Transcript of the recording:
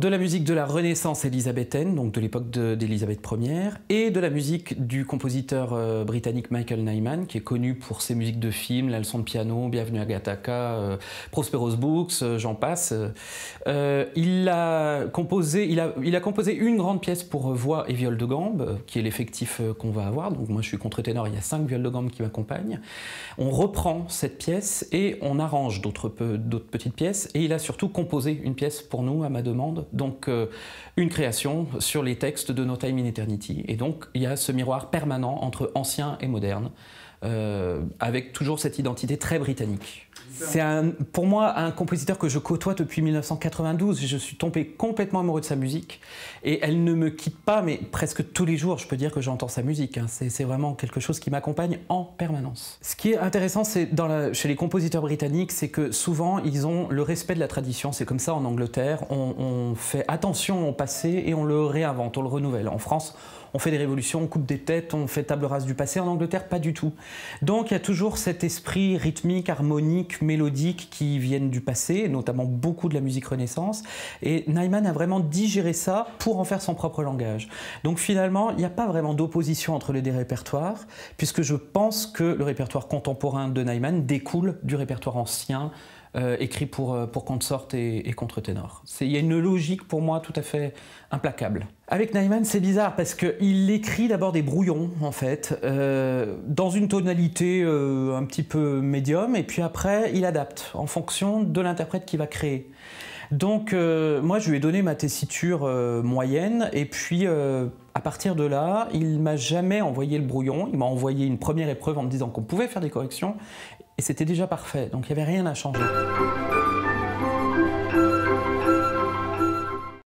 de la musique de la Renaissance élisabéthaine, donc de l'époque d'Élisabeth Ière, et de la musique du compositeur britannique Michael Nyman, qui est connu pour ses musiques de films, La leçon de piano, Bienvenue à Gattaca, Prospero's Books, j'en passe. Il a composé une grande pièce pour voix et viol de gambe, qui est l'effectif qu'on va avoir. Donc moi je suis contre-ténor, il y a 5 viols de gambe qui m'accompagnent. On reprend cette pièce et on arrange d'autres petites pièces, et il a surtout composé une pièce pour nous à ma demande. Donc une création sur les textes de No Time in Eternity. Et donc il y a ce miroir permanent entre ancien et moderne, avec toujours cette identité très britannique. C'est pour moi un compositeur que je côtoie depuis 1992. Je suis tombé complètement amoureux de sa musique et elle ne me quitte pas, mais presque tous les jours je peux dire que j'entends sa musique. C'est vraiment quelque chose qui m'accompagne en permanence. Ce qui est intéressant chez les compositeurs britanniques, c'est que souvent ils ont le respect de la tradition. C'est comme ça en Angleterre, on fait attention au passé et on le réinvente, on le renouvelle. En France, on fait des révolutions, on coupe des têtes, on fait table rase du passé. En Angleterre, pas du tout. Donc il y a toujours cet esprit rythmique, harmonique, mélodique qui viennent du passé, notamment beaucoup de la musique Renaissance. Et Nyman a vraiment digéré ça pour en faire son propre langage. Donc finalement, il n'y a pas vraiment d'opposition entre les deux répertoires, puisque je pense que le répertoire contemporain de Nyman découle du répertoire ancien, écrit pour consort et contre-ténor. Il y a une logique pour moi tout à fait implacable. Avec Nyman, c'est bizarre parce qu'il écrit d'abord des brouillons, en fait, dans une tonalité un petit peu médium, et puis après, il adapte en fonction de l'interprète qu'il va créer. Donc, moi, je lui ai donné ma tessiture moyenne, et puis, à partir de là, il m'a jamais envoyé le brouillon. Il m'a envoyé une première épreuve en me disant qu'on pouvait faire des corrections, et c'était déjà parfait, donc il n'y avait rien à changer.